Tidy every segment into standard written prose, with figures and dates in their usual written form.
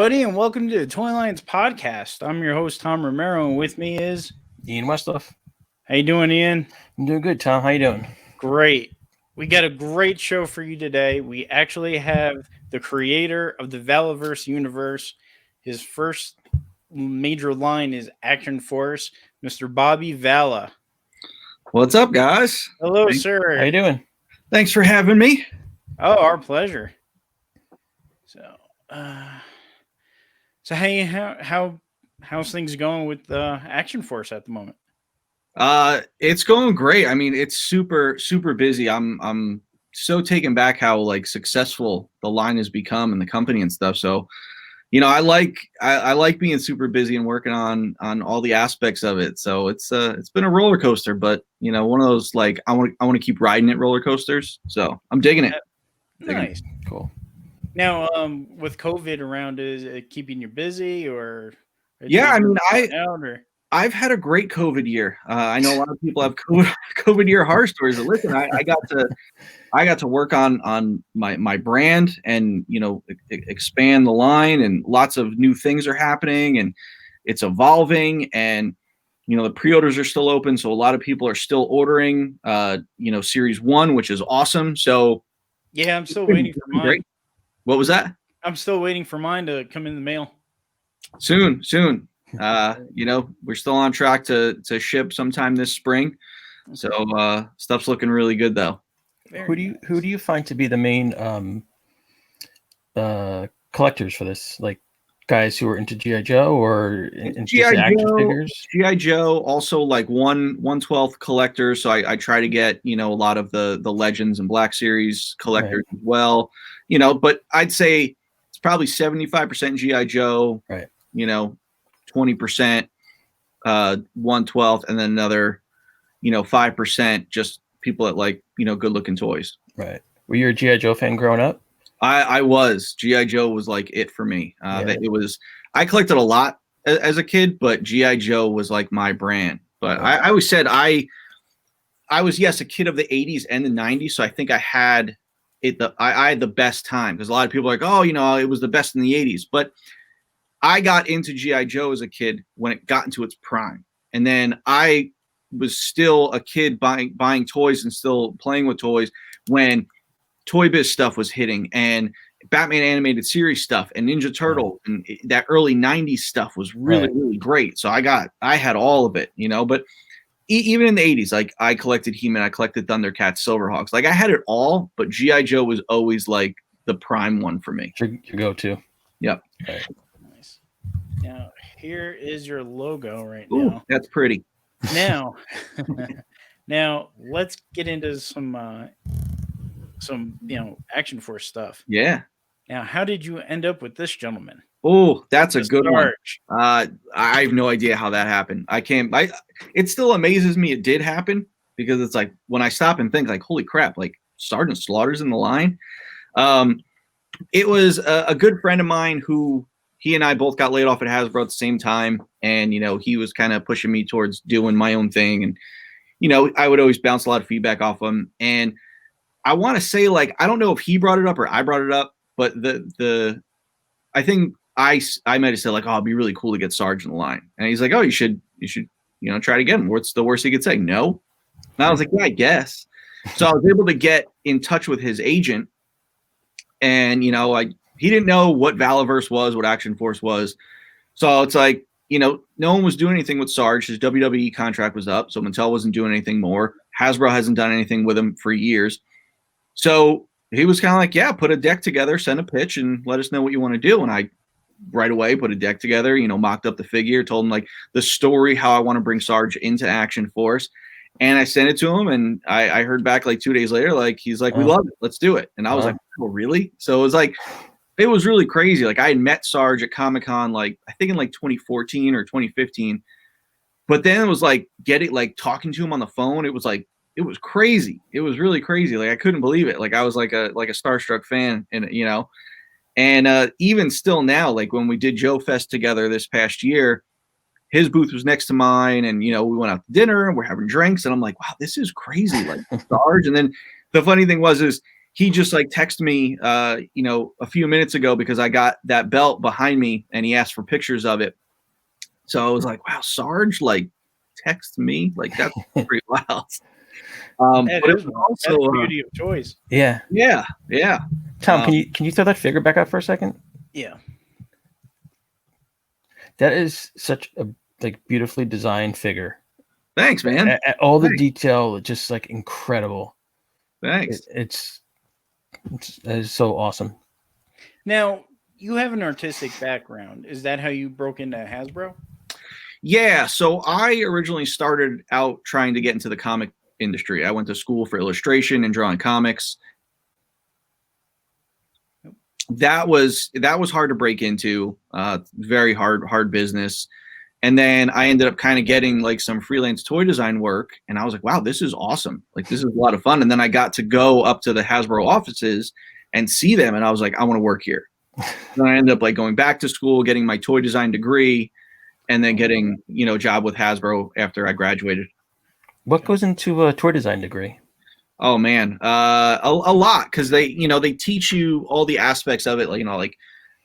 everybody, and welcome to the Toy Lions podcast. I'm your host, Tom Romero, and with me is Ian Westhoff. How you doing, Ian? I'm doing good, Tom. How you doing? Great. We got a great show for you today. We actually have the creator of the Valaverse universe. His first major line is Action Force, Mr. Bobby Vala. What's up, guys? Hello, sir. How you doing? Thanks for having me. Oh, our pleasure. So how's things going with Action Force at the moment? It's going great. I mean, it's super busy. I'm so taken back how like successful the line has become and the company and stuff. So, I like being super busy and working on all the aspects of it. So it's been a roller coaster, but one of those like I want to keep riding it roller coasters. So I'm digging it. Nice, cool. Now, with COVID around, is it keeping you busy or? Yeah, I mean, I've had a great COVID year. I know a lot of people have COVID year horror stories. But listen, I got to work on my brand and expand the line, and lots of new things are happening and it's evolving, and the pre-orders are still open, so a lot of people are still ordering series 1, which is awesome. So yeah, I'm still waiting for mine. Great. What was that? I'm still waiting for mine to come in the mail. Soon. We're still on track to ship sometime this spring. So stuff's looking really good though. Who do you find to be the main collectors for this? Like guys who are into G.I. Joe or into action figures? G.I. Joe, also like 1/12 collectors. So I try to get, a lot of the Legends and Black Series collectors as well. But I'd say it's probably 75% G.I. Joe, right? 20% 1/12, and then another 5% just people that like good looking toys. Right. Were you a G.I. Joe fan growing up? I was. G.I. Joe was like it for me. I collected a lot as a kid, but G.I. Joe was like my brand. But I always said I was a kid of the 80s and the 90s, so I think I had I had the best time, because a lot of people are like, oh, it was the best in the 80s. But I got into G.I. Joe as a kid when it got into its prime. And then I was still a kid buying toys and still playing with toys when Toy Biz stuff was hitting, and Batman animated series stuff and Ninja Turtle and that early 90s stuff was really great. So I had all of it, but even in the 80s, like I collected He-Man, I collected Thundercats, Silverhawks. Like I had it all, but G.I. Joe was always like the prime one for me. Your go-to. Yep. Okay. Nice. Now, here is your logo right Ooh, now. That's pretty. Now let's get into some Action Force stuff. Yeah. Now, how did you end up with this gentleman? Oh, that's a good one. I have no idea how that happened. It still amazes me it did happen, because it's like when I stop and think like, holy crap, like Sgt.Slaughter's in the line. It was a good friend of mine who he and I both got laid off at Hasbro at the same time. And, he was kind of pushing me towards doing my own thing. And, I would always bounce a lot of feedback off him. And I want to say, like, I don't know if he brought it up or I brought it up, but I think I might have said like, oh, it'd be really cool to get Sarge in the line. And he's like, oh, you should, try to get him. What's the worst he could say? No. And I was like, yeah, I guess. So I was able to get in touch with his agent, and, he didn't know what Valaverse was, what Action Force was. So it's like, no one was doing anything with Sarge. His WWE contract was up, so Mattel wasn't doing anything more. Hasbro hasn't done anything with him for years. So he was kind of like, yeah, put a deck together, send a pitch, and let us know what you want to do. And I right away put a deck together, mocked up the figure, told him like the story, how I want to bring Sarge into Action Force. And I sent it to him, and I heard back like 2 days later, like, he's like, we love it, let's do it. And I was like, oh, really? So it was like, it was really crazy. Like I had met Sarge at Comic-Con, like I think in like 2014 or 2015. But then it was like talking to him on the phone. It was like, it was crazy. It was really crazy. Like I couldn't believe it. Like I was like a starstruck fan, and and even still now, like when we did Joe Fest together this past year, his booth was next to mine, and we went out to dinner and we're having drinks, and I'm like, wow, this is crazy. Like Sarge. And then the funny thing was he just like texted me, a few minutes ago because I got that belt behind me, and he asked for pictures of it. So I was like, wow, Sarge, like, text me, like that's pretty wild. But it was also that's the beauty of toys. Yeah. Tom, can you throw that figure back up for a second? Yeah. That is such a like beautifully designed figure. Thanks, man. All the detail, just like incredible. Thanks. That is so awesome. Now, you have an artistic background. Is that how you broke into Hasbro? Yeah. So I originally started out trying to get into the comic industry. I went to school for illustration and drawing comics. That was hard to break into. Very hard business. And then I ended up kind of getting like some freelance toy design work, and I was like, wow, this is awesome. Like, this is a lot of fun. And then I got to go up to the Hasbro offices and see them, and I was like, I want to work here. Then I ended up like going back to school, getting my toy design degree, and then getting, a job with Hasbro after I graduated. What goes into a toy design degree? Oh man, a lot, because they teach you all the aspects of it. Like,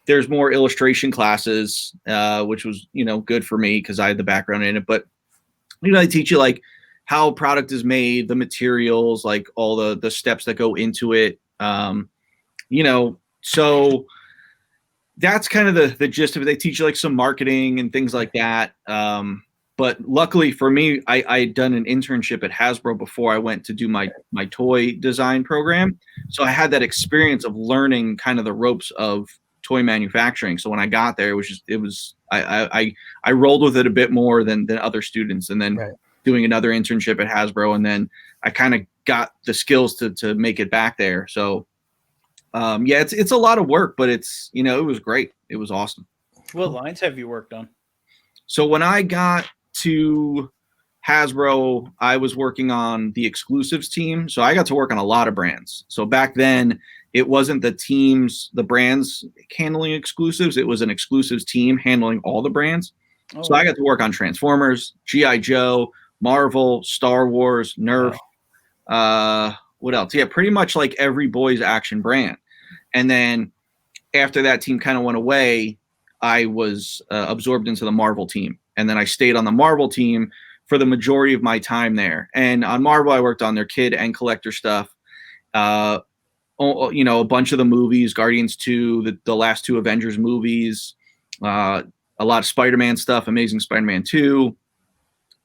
there's more illustration classes, which was, good for me because I had the background in it. But, they teach you like how product is made, the materials, like all the steps that go into it. So that's kind of the gist of it. They teach you like some marketing and things like that. But luckily for me, I had done an internship at Hasbro before I went to do my toy design program. So I had that experience of learning kind of the ropes of toy manufacturing. So when I got there, I rolled with it a bit more than other students. And then doing another internship at Hasbro, and then I kind of got the skills to make it back there. So it's a lot of work, but it was great. It was awesome. What lines have you worked on? So when I got to Hasbro, I was working on the exclusives team. So I got to work on a lot of brands. So back then, it wasn't the brands handling exclusives. It was an exclusives team handling all the brands. Oh. So I got to work on Transformers, G.I. Joe, Marvel, Star Wars, Nerf. Wow. What else? Yeah, pretty much like every boys action brand. And then after that team kind of went away, I was absorbed into the Marvel team. And then I stayed on the Marvel team for the majority of my time there. And on Marvel, I worked on their kid and collector stuff. A bunch of the movies, Guardians 2, the last two Avengers movies, a lot of Spider-Man stuff, Amazing Spider-Man 2.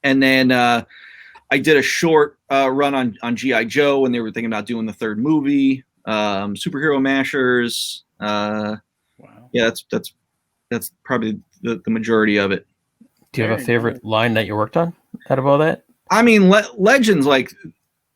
And then I did a short run on G.I. Joe when they were thinking about doing the third movie, Superhero Mashers. Wow. Yeah, that's probably the majority of it. Do you have a favorite line that you worked on out of all that? I mean, Legends, like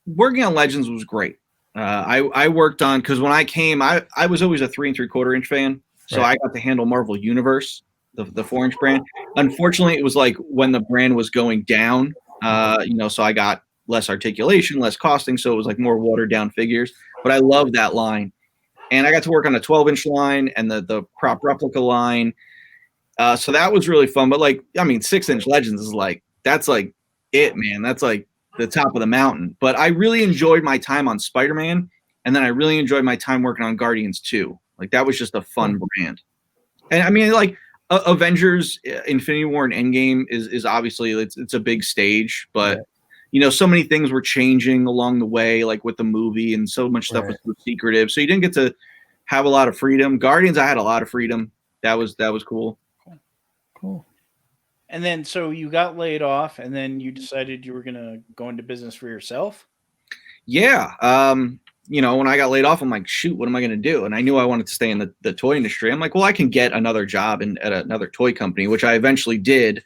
working on Legends was great. I worked on, because when I came, I was always a 3 3/4 inch fan. So I got to handle Marvel Universe, the 4-inch brand. Unfortunately, it was like when the brand was going down, so I got less articulation, less costing. So it was like more watered down figures, but I love that line. And I got to work on a 12-inch line and the prop replica line. So that was really fun. But 6-inch Legends is that's like it, man. That's like the top of the mountain. But I really enjoyed my time on Spider-Man, and then I really enjoyed my time working on Guardians 2. Like, that was just a fun brand. And I mean, Avengers, Infinity War, and Endgame is obviously it's a big stage, but so many things were changing along the way, like with the movie, and so much stuff was secretive. So you didn't get to have a lot of freedom. Guardians, I had a lot of freedom. That was cool. Cool. And then, so you got laid off, and then you decided you were going to go into business for yourself? Yeah. When I got laid off, I'm like, shoot, what am I going to do? And I knew I wanted to stay in the toy industry. I'm like, well, I can get another job at another toy company, which I eventually did.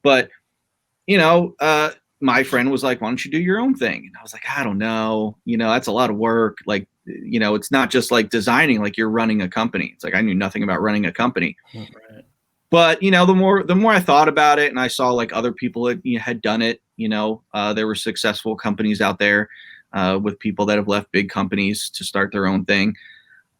But, my friend was like, why don't you do your own thing? And I was like, I don't know. That's a lot of work. Like, it's not just like designing, like you're running a company. It's like, I knew nothing about running a company. Right. But, the more I thought about it, and I saw like other people had done it, there were successful companies out there with people that have left big companies to start their own thing.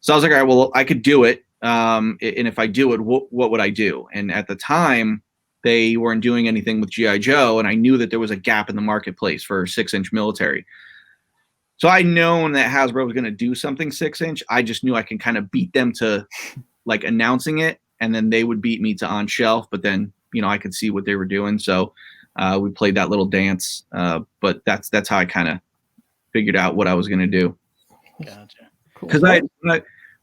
So I was like, all right, well, I could do it. And if I do it, what would I do? And at the time, they weren't doing anything with G.I. Joe, and I knew that there was a gap in the marketplace for 6-inch military. So I known that Hasbro was going to do something 6-inch. I just knew I can kind of beat them to like announcing it, and then they would beat me to on shelf. But then, you know, I could see what they were doing. So we played that little dance. But that's how I kind of figured out what I was going to do. Gotcha. Because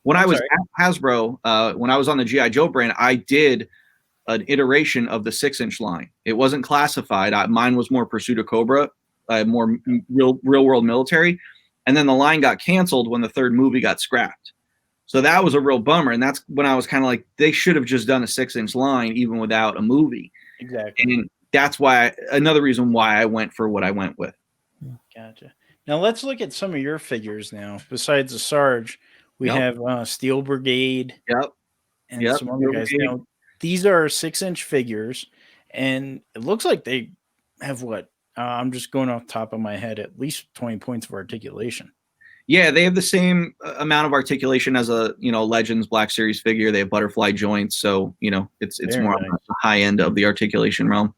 when I was at Hasbro, when I was on the G.I. Joe brand, I did an iteration of the 6-inch line. It wasn't classified. Mine was more Pursuit of Cobra, more real world military. And then the line got canceled when the third movie got scrapped. So that was a real bummer. And that's when I was kind of like, they should have just done a 6-inch line even without a movie. Exactly. And that's why another reason why I went for what I went with. Gotcha. Now let's look at some of your figures now. Besides the Sarge, we have Steel Brigade. And some other guys. Now, these are 6-inch figures, and it looks like they have what? I'm just going off the top of my head, at least 20 points of articulation. Yeah, they have the same amount of articulation as a, you know, Legends Black Series figure. They have butterfly joints, so, you know, it's more on the high end of the articulation realm.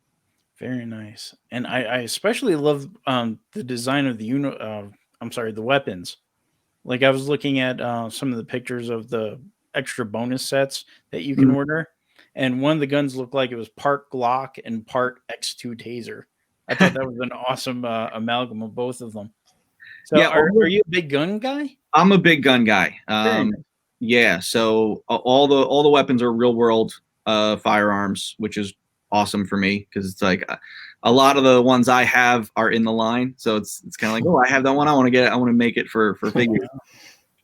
Very nice. And I especially love the design of the the weapons. Like I was looking at some of the pictures of the extra bonus sets that you can order, and one of the guns looked like it was part Glock and part X2 taser. I thought that was an awesome amalgam of both of them. So yeah, are you a big gun guy? I'm a big gun guy. Yeah, so all the weapons are real world firearms, which is awesome for me because it's like a lot of the ones I have are in the line, so it's kind of like, oh, I have that one, I want to get it, I want to make it for figures.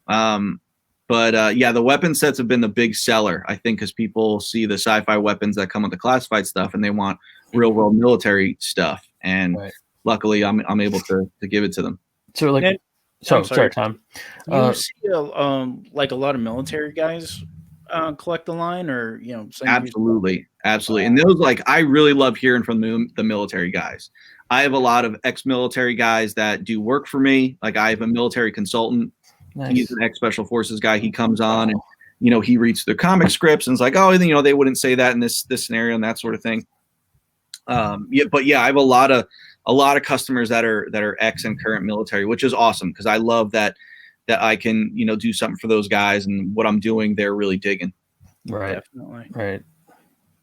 But yeah, the weapon sets have been the big seller, I think, because people see the sci-fi weapons that come with the classified stuff and they want real world military stuff, and luckily I'm able to give it to them. So like, sorry, Tom. You see like a lot of military guys collect the line, or you know? Absolutely. And those, like, I really love hearing from the military guys. I have a lot of ex-military guys that do work for me. Like I have a military consultant. Nice. He's an ex-special forces guy. He comes on and, you know, he reads the comic scripts and is like, oh, you know, they wouldn't say that in this scenario and that sort of thing. But yeah, I have a lot of customers that are ex and current military, which is awesome because I love that I can, you know, do something for those guys, and what I'm doing, they're really digging. Right. Definitely. Right.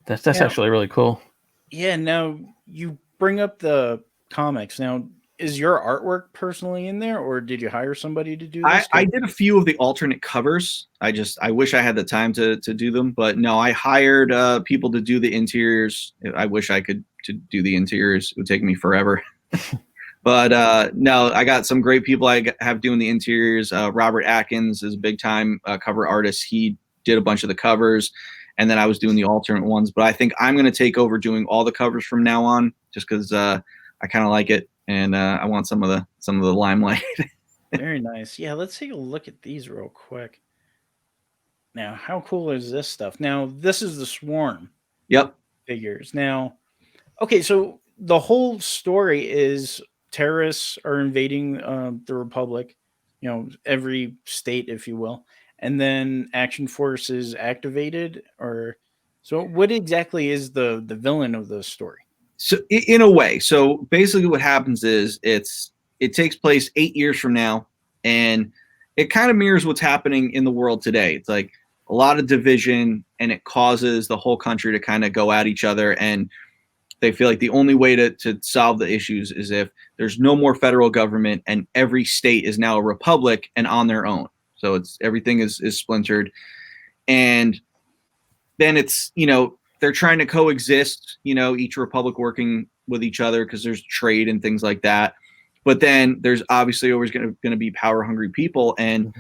That's actually really cool. Yeah. Now you bring up the comics. Now, is your artwork personally in there, or did you hire somebody to do this? I did a few of the alternate covers. I wish I had the time to do them, but no, I hired people to do the interiors. I wish I could to do the interiors. It would take me forever. But no, I got some great people I have doing the interiors. Robert Atkins is a big time cover artist. He did a bunch of the covers, and then I was doing the alternate ones. But I think I'm going to take over doing all the covers from now on, just because I kind of like it. And I want some of the limelight. Very nice. Yeah, let's take a look at these real quick. Now, how cool is this stuff? Now, this is the Swarm. Yep. Figures. Now, okay, so the whole story is terrorists are invading the Republic, you know, every state, if you will, and then Action Force is activated. Or so, what exactly is the villain of the story? So in a way, so basically what happens is it takes place 8 years from now, and it kind of mirrors what's happening in the world today. It's like a lot of division, and it causes the whole country to kind of go at each other, and they feel like the only way to solve the issues is if there's no more federal government and every state is now a republic and on their own. So everything is splintered, and then it's, you know, they're trying to coexist, you know, each republic working with each other because there's trade and things like that. But then there's obviously always going to be power hungry people, and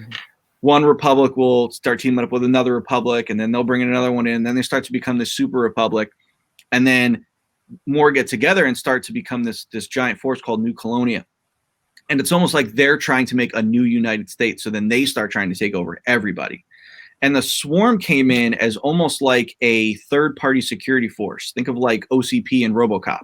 one republic will start teaming up with another republic, and then they'll bring in another one in, and then they start to become this super republic, and then more get together and start to become this giant force called New Colonia. And it's almost like they're trying to make a new United States. So then they start trying to take over everybody. And the Swarm came in as almost like a third-party security force. Think of like OCP and RoboCop.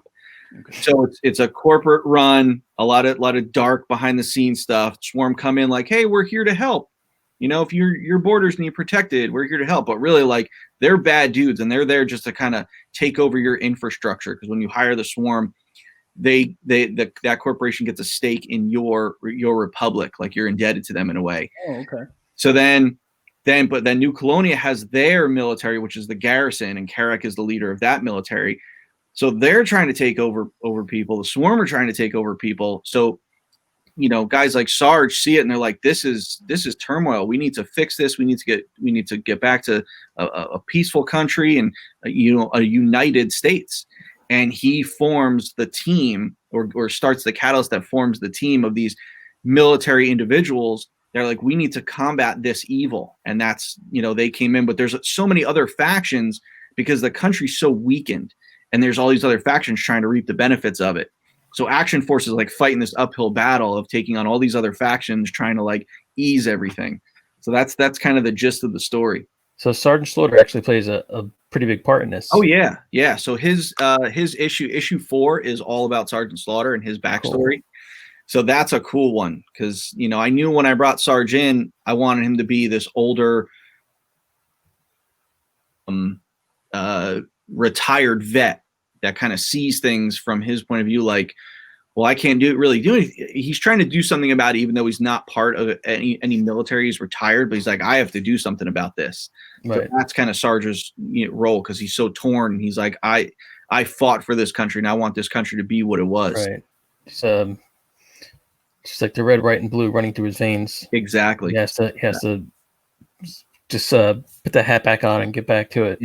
Okay. So it's a corporate run, a lot of dark behind-the-scenes stuff. Swarm come in like, hey, we're here to help. You know, if your borders need protected, we're here to help. But really, like, they're bad dudes, and they're there just to kind of take over your infrastructure. Because when you hire the Swarm, that corporation gets a stake in your republic, like you're indebted to them in a way. Oh, okay. So then New Colonia has their military, which is the garrison, and Carrick is the leader of that military. So they're trying to take over people. The Swarm are trying to take over people. So, guys like Sarge see it and they're like, this is turmoil. We need to fix this. We need to get back to a peaceful country and a United States. And he forms the team or starts the catalyst that forms the team of these military individuals. They're like, we need to combat this evil. And that's, they came in, but there's so many other factions because the country's so weakened and there's all these other factions trying to reap the benefits of it. So Action Force is like fighting this uphill battle of taking on all these other factions, trying to like ease everything. So that's kind of the gist of the story. So Sergeant Slaughter actually plays a pretty big part in this. Oh yeah. Yeah. So his issue 4 is all about Sergeant Slaughter and his backstory. Cool. So that's a cool one because, I knew when I brought Sarge in, I wanted him to be this older, retired vet that kind of sees things from his point of view. Like, well, I can't really do anything. He's trying to do something about it, even though he's not part of any military. He's retired, but he's like, I have to do something about this. Right. So that's kind of Sarge's role because he's so torn. And he's like, I fought for this country and I want this country to be what it was. Right. So just like the red, white, and blue running through his veins. Exactly. He has to just put the hat back on and get back to it.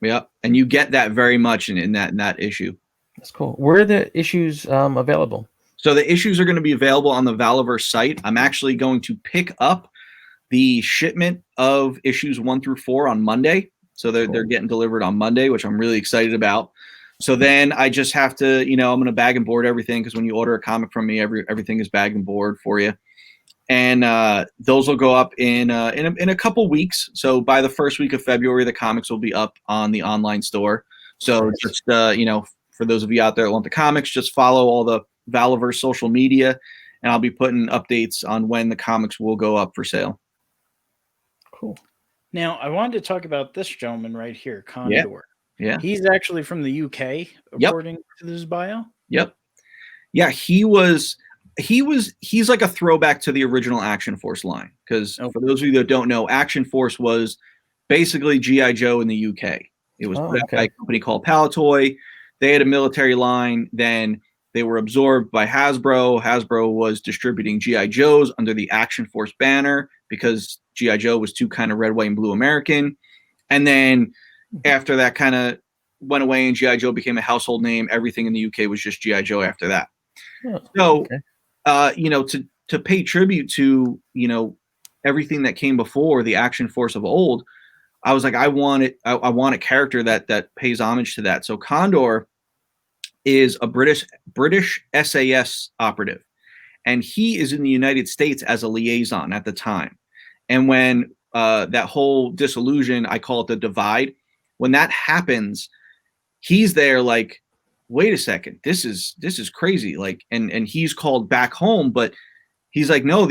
Yep. And you get that very much in that issue. That's cool. Where are the issues available? So the issues are going to be available on the Valaverse site. I'm actually going to pick up the shipment of issues 1 through 4 on Monday. So they're getting delivered on Monday, which I'm really excited about. So then I just have to, I'm going to bag and board everything because when you order a comic from me, everything is bagged and board for you. And those will go up in a couple weeks. So by the first week of February, the comics will be up on the online store. So just for those of you out there that want the comics, just follow all the Valaverse social media, and I'll be putting updates on when the comics will go up for sale. Cool. Now I wanted to talk about this gentleman right here, Condor. Yeah. He's actually from the UK, according to this bio. Yep. Yeah, he's like a throwback to the original Action Force line. Because for those of you that don't know, Action Force was basically G.I. Joe in the UK. It was put out by a company called Palatoy. They had a military line. Then they were absorbed by Hasbro. Hasbro was distributing G.I. Joes under the Action Force banner because G.I. Joe was too kind of red, white, and blue American. And then after that kind of went away and G.I. Joe became a household name, everything in the UK was just G.I. Joe after that. To pay tribute to, everything that came before the Action Force of old, I was like, I want a character that pays homage to that. So Condor is a British SAS operative, and he is in the United States as a liaison at the time. And when that whole disillusion, I call it the divide, when that happens, he's there like, wait a second, this is crazy. Like, and he's called back home, but he's like, no,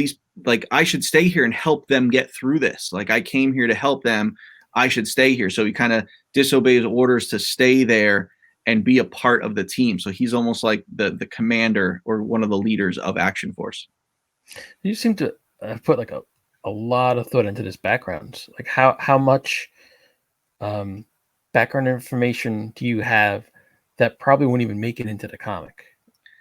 I should stay here and help them get through this. Like, I came here to help them. I should stay here. So he kind of disobeys orders to stay there and be a part of the team. So he's almost like the commander or one of the leaders of Action Force. You seem to put like a lot of thought into this background. Like how much background information do you have that probably wouldn't even make it into the comic?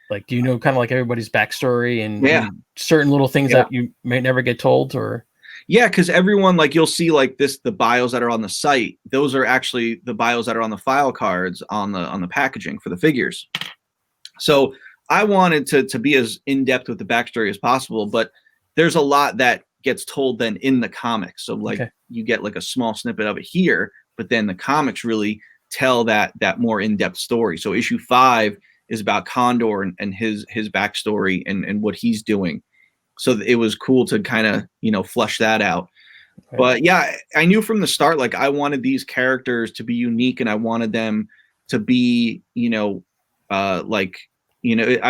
Like, do you know kind of like everybody's backstory and certain little things that you may never get told? Or because everyone, like, you'll see like the bios that are on the site, those are actually the bios that are on the file cards on the packaging for the figures. So I wanted to be as in-depth with the backstory as possible, but there's a lot that gets told then in the comics. So like you get like a small snippet of it here, but then the comics really tell that more in-depth story. So issue 5 is about Condor and his backstory and what he's doing. So it was cool to kind of, flush that out. Right. But yeah, I knew from the start, like, I wanted these characters to be unique and I wanted them to be, I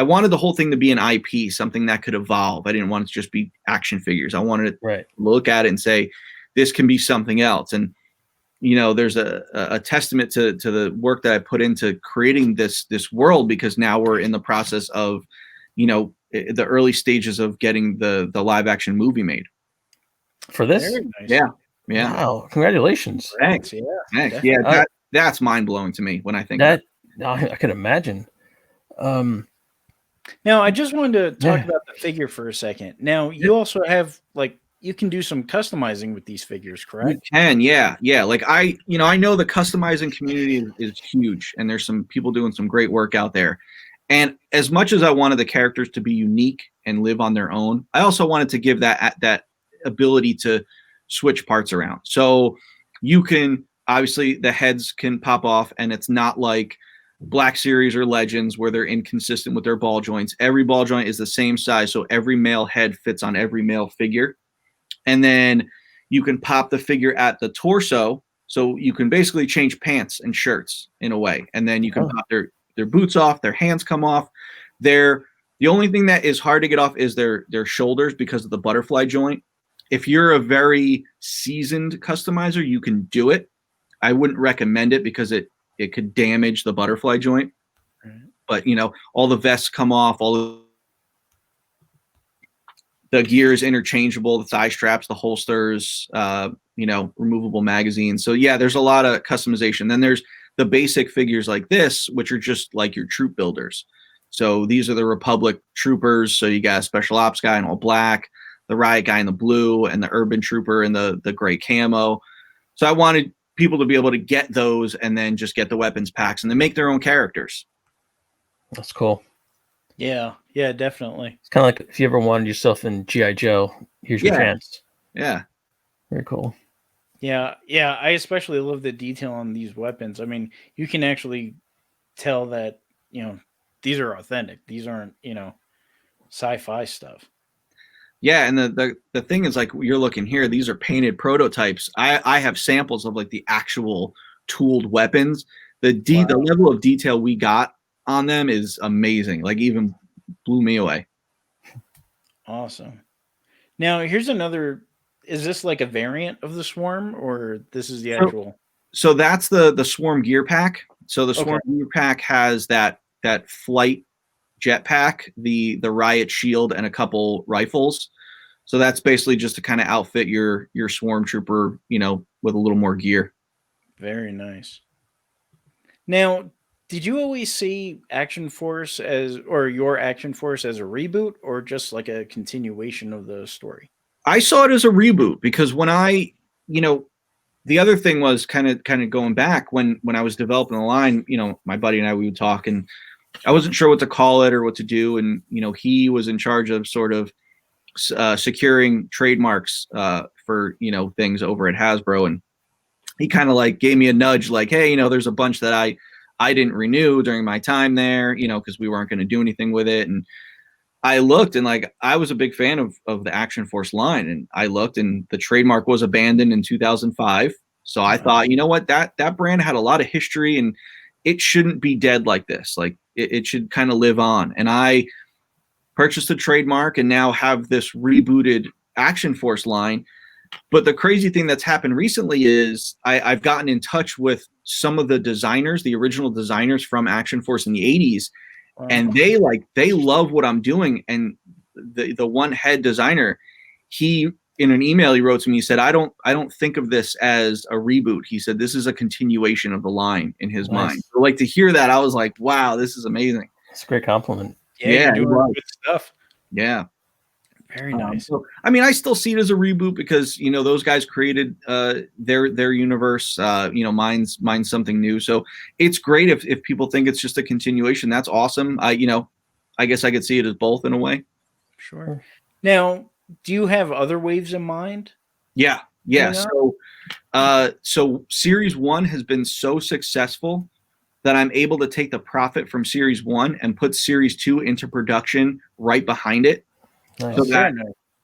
wanted the whole thing to be an IP, something that could evolve. I didn't want it to just be action figures. I wanted to look at it and say, this can be something else. And, there's a testament to the work that I put into creating this world, because now we're in the process of, the early stages of getting the live action movie made. For this? Very nice. Yeah. Wow! Congratulations. Thanks. Thanks. Yeah. That's mind blowing to me when I think that. I can imagine. Now, I just wanted to talk about the figure for a second. Now, you also have you can do some customizing with these figures, correct? You can, yeah. Like I know the customizing community is huge, and there's some people doing some great work out there. And as much as I wanted the characters to be unique and live on their own, I also wanted to give that ability to switch parts around. So you can, obviously the heads can pop off, and it's not like Black Series or Legends where they're inconsistent with their ball joints. Every ball joint is the same size, so every male head fits on every male figure. And then you can pop the figure at the torso, so you can basically change pants and shirts in a way. And then you can pop their boots off, their hands come off. The only thing that is hard to get off is their shoulders because of the butterfly joint. If you're a very seasoned customizer, you can do it. I wouldn't recommend it because it could damage the butterfly joint. Right. But all the vests come off, the gear is interchangeable, the thigh straps, the holsters, removable magazines. So yeah, there's a lot of customization. Then there's the basic figures like this, which are just like your troop builders. So these are the Republic troopers. So you got a special ops guy in all black, the riot guy in the blue, and the urban trooper in the gray camo. So I wanted people to be able to get those and then just get the weapons packs and then make their own characters. That's cool. Yeah, definitely. It's kind of like if you ever wanted yourself in G.I. Joe, here's your chance. Yeah. Very cool. Yeah. I especially love the detail on these weapons. I mean, you can actually tell that, these are authentic. These aren't, sci-fi stuff. Yeah, and the thing is, like you're looking here, these are painted prototypes. I have samples of like the actual tooled weapons. The level of detail we got on them is amazing. Like even blew me away. Awesome. Now here's another. Is this like a variant of the Swarm, or this is the actual? So that's the Swarm gear pack. So the Swarm gear pack has that flight jetpack, the riot shield, and a couple rifles. So that's basically just to kind of outfit your Swarm trooper, with a little more gear. Very nice. Now, did you always see Action Force your Action Force as a reboot, or just like a continuation of the story? I saw it as a reboot because when the other thing was kind of going back when I was developing the line, my buddy and I, we would talk, and I wasn't sure what to call it or what to do. And, he was in charge of sort of securing trademarks for, things over at Hasbro. And he kind of like gave me a nudge like, hey, there's a bunch that I didn't renew during my time there, because we weren't going to do anything with it. And I looked, and like I was a big fan of the Action Force line, and I looked, and the trademark was abandoned in 2005. So I thought, you know what, that brand had a lot of history, and it shouldn't be dead like this. Like it should kind of live on. And I purchased the trademark and now have this rebooted Action Force line. But the crazy thing that's happened recently is I've gotten in touch with some of the designers, the original designers from Action Force in the 80s. Wow. And they love what I'm doing. And the one head designer, he, in an email he wrote to me, he said, I don't think of this as a reboot. He said, this is a continuation of the line in his mind. So like to hear that, I was like, wow, this is amazing. It's a great compliment. Yeah, you're doing good stuff. Yeah. Very nice. So, I mean, I still see it as a reboot because, those guys created their universe. Mine's something new. So it's great if people think it's just a continuation. That's awesome. I guess I could see it as both in a way. Sure. Now, do you have other waves in mind? Yeah. So Series 1 has been so successful that I'm able to take the profit from Series 1 and put Series 2 into production right behind it. Nice.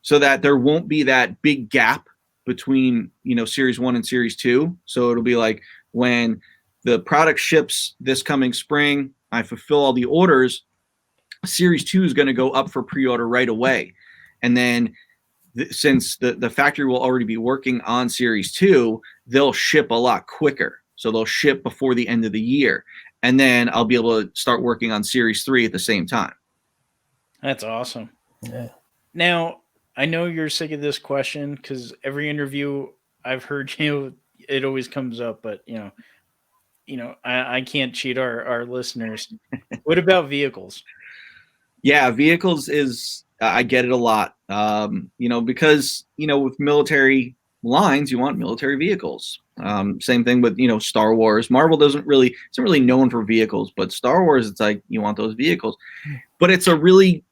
So that there won't be that big gap between, Series 1 and Series 2. So it'll be like when the product ships this coming spring, I fulfill all the orders, Series 2 is going to go up for pre-order right away. And then since the factory will already be working on Series 2, they'll ship a lot quicker. So they'll ship before the end of the year. And then I'll be able to start working on Series 3 at the same time. That's awesome. Yeah. Now, I know you're sick of this question because every interview I've heard you, it always comes up, but I can't cheat our listeners. What about vehicles? Yeah, vehicles is I get it a lot. Because with military lines, you want military vehicles. Same thing with Star Wars. Marvel isn't really known for vehicles, but Star Wars, it's like you want those vehicles. But it's a really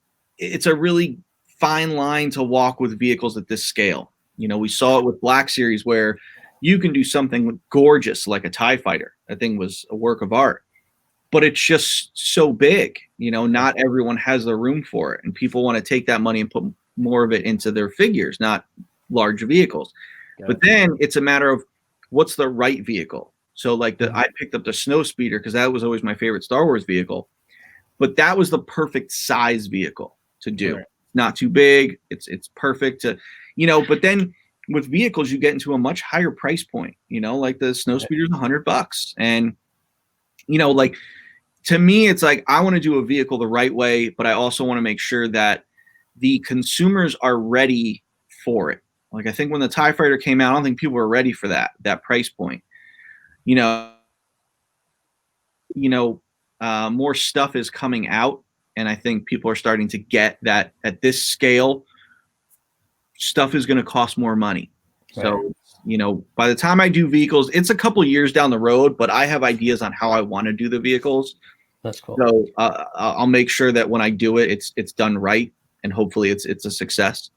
fine line to walk with vehicles at this scale. We saw it with Black Series where you can do something gorgeous like a TIE fighter. That thing was a work of art. But it's just so big, not everyone has the room for it. And people want to take that money and put more of it into their figures, not large vehicles. Got but then it's a matter of what's the right vehicle. So I picked up the Snowspeeder because that was always my favorite Star Wars vehicle. But that was the perfect size vehicle to do. Right. Not too big. It's perfect to, but then with vehicles, you get into a much higher price point, like the Snowspeeder is $100. And, to me, it's like I want to do a vehicle the right way, but I also want to make sure that the consumers are ready for it. Like I think when the TIE Fighter came out, I don't think people were ready for that price point. More stuff is coming out, and I think people are starting to get that at this scale, stuff is going to cost more money. Right. So, by the time I do vehicles, it's a couple years down the road, but I have ideas on how I want to do the vehicles. That's cool. So I'll make sure that when I do it, it's done right, and hopefully it's a success.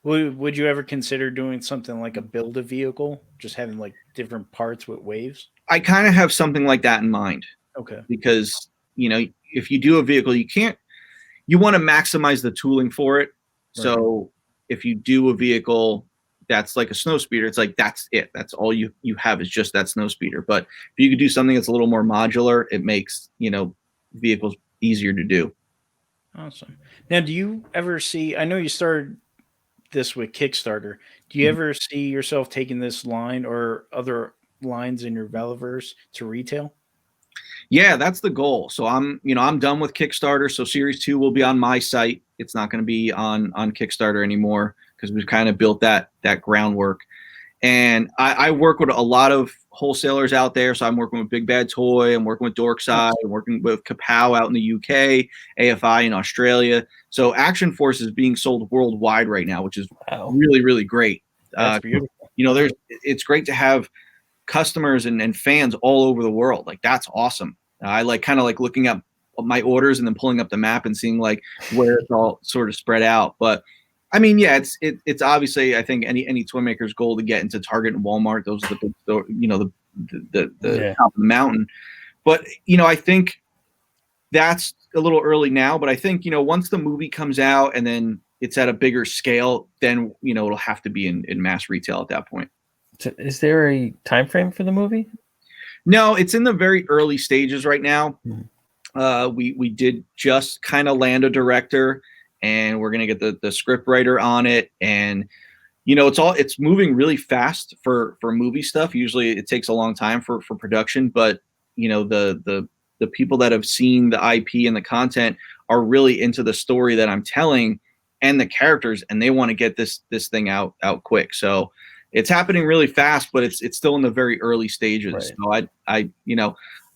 Would you ever consider doing something like a build a vehicle, just having like different parts with waves? I kind of have something like that in mind. Okay. Because if you do a vehicle, you want to maximize the tooling for it. Right. So if you do a vehicle that's like a Snowspeeder, it's like that's it. That's all you have is just that Snowspeeder. But if you could do something that's a little more modular, it makes vehicles easier to do. Awesome. Now, do you ever see? I know you started this with Kickstarter. Do you ever see yourself taking this line or other lines in your Valaverse to retail? Yeah, that's the goal. So I'm done with Kickstarter. So Series 2 will be on my site. It's not going to be on Kickstarter anymore because we've kind of built that groundwork. And I work with a lot of wholesalers out there. So I'm working with Big Bad Toy. I'm working with Dorkside. I'm working with Kapow out in the UK, AFI in Australia. So Action Force is being sold worldwide right now, which is really, really great. That's beautiful. It's great to have customers and fans all over the world. Like that's awesome. I kind of looking up my orders and then pulling up the map and seeing where it's all sort of spread out. But I mean, yeah, it's obviously I think any toy maker's goal to get into Target and Walmart. Those are the top of the mountain. But I think that's a little early now. But I think once the movie comes out and then it's at a bigger scale, then it'll have to be in mass retail at that point. So is there a time frame for the movie? No, it's in the very early stages right now. We did just kind of land a director, and we're gonna get the script writer on it. And it's moving really fast for movie stuff. Usually it takes a long time for production, but the people that have seen the IP and the content are really into the story that I'm telling and the characters, and they want to get this thing out quick. So it's happening really fast, but it's still in the very early stages. Right. So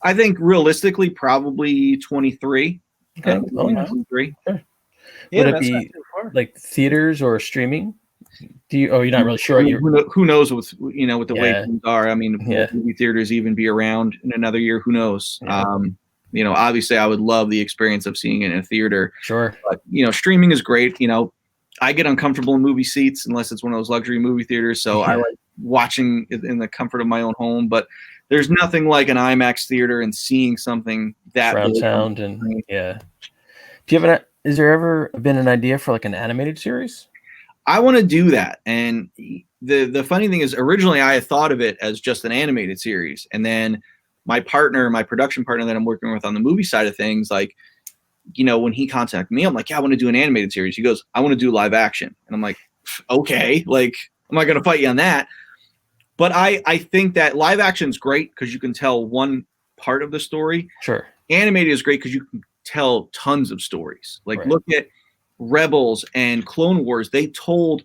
I think realistically probably 23. Okay. 23. Sure. Yeah, would it be like theaters or streaming? You're not really sure. Who knows with the way things are. I mean, will movie theaters even be around in another year? Who knows? Yeah. Obviously I would love the experience of seeing it in a theater. Sure. But streaming is great. I get uncomfortable in movie seats unless it's one of those luxury movie theaters. So I like watching it in the comfort of my own home. But there's nothing like an IMAX theater and seeing something that surround sound and yeah. Do you have is there ever been an idea for like an animated series? I want to do that. And the funny thing is originally I had thought of it as just an animated series. And then my production partner that I'm working with on the movie side of things, when he contacted me, I'm like, yeah, I want to do an animated series. He goes, I want to do live action. And I'm like, okay, like I'm not gonna fight you on that. But I think that live action is great because you can tell one part of the story. Sure. Animated is great because you can tell tons of stories. Like look at Rebels and Clone Wars. They told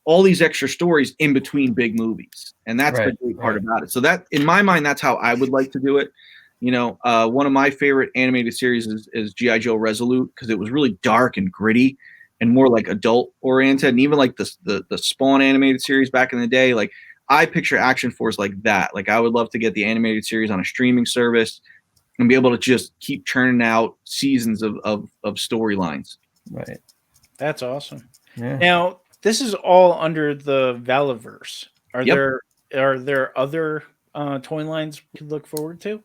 all these extra stories in between big movies. And that's the great part about it. So that, in my mind, that's how I would like to do it. You know, one of my favorite animated series is G.I. Joe Resolute because it was really dark and gritty and more like adult oriented. And even like the Spawn animated series back in the day, like I picture Action Force like that. Like I would love to get the animated series on a streaming service and be able to just keep churning out seasons of storylines. Right. That's awesome. Yeah. Now, this is all under the Valaverse. Are there other toy lines we could look forward to?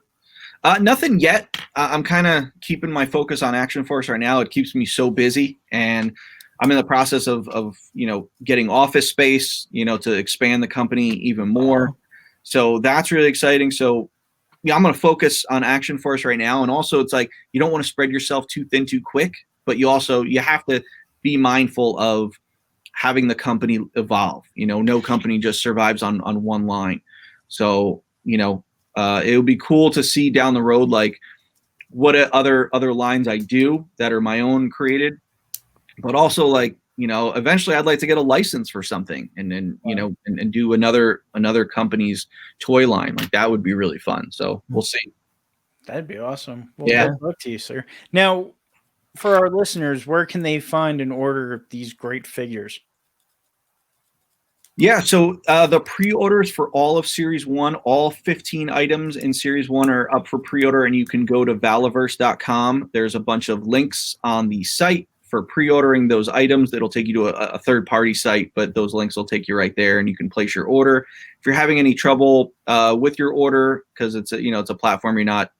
Nothing yet. I'm kind of keeping my focus on Action Force right now. It keeps me so busy, and I'm in the process of getting office space, to expand the company even more. So that's really exciting. So I'm going to focus on Action Force right now. And also it's like, you don't want to spread yourself too thin too quick, but you have to be mindful of having the company evolve. No company just survives on one line. So, it would be cool to see down the road, like what other lines I do that are my own created, but also like, eventually I'd like to get a license for something and then, and do another company's toy line. Like that would be really fun. So we'll see. That'd be awesome. Well, good luck to you, sir. Now, for our listeners, where can they find and order these great figures? Yeah, so the pre-orders for all of Series 1, all 15 items in Series 1 are up for pre-order, and you can go to valaverse.com. There's a bunch of links on the site for pre-ordering those items. That'll take you to a third-party site, but those links will take you right there, and you can place your order. If you're having any trouble with your order, because it's a platform you're not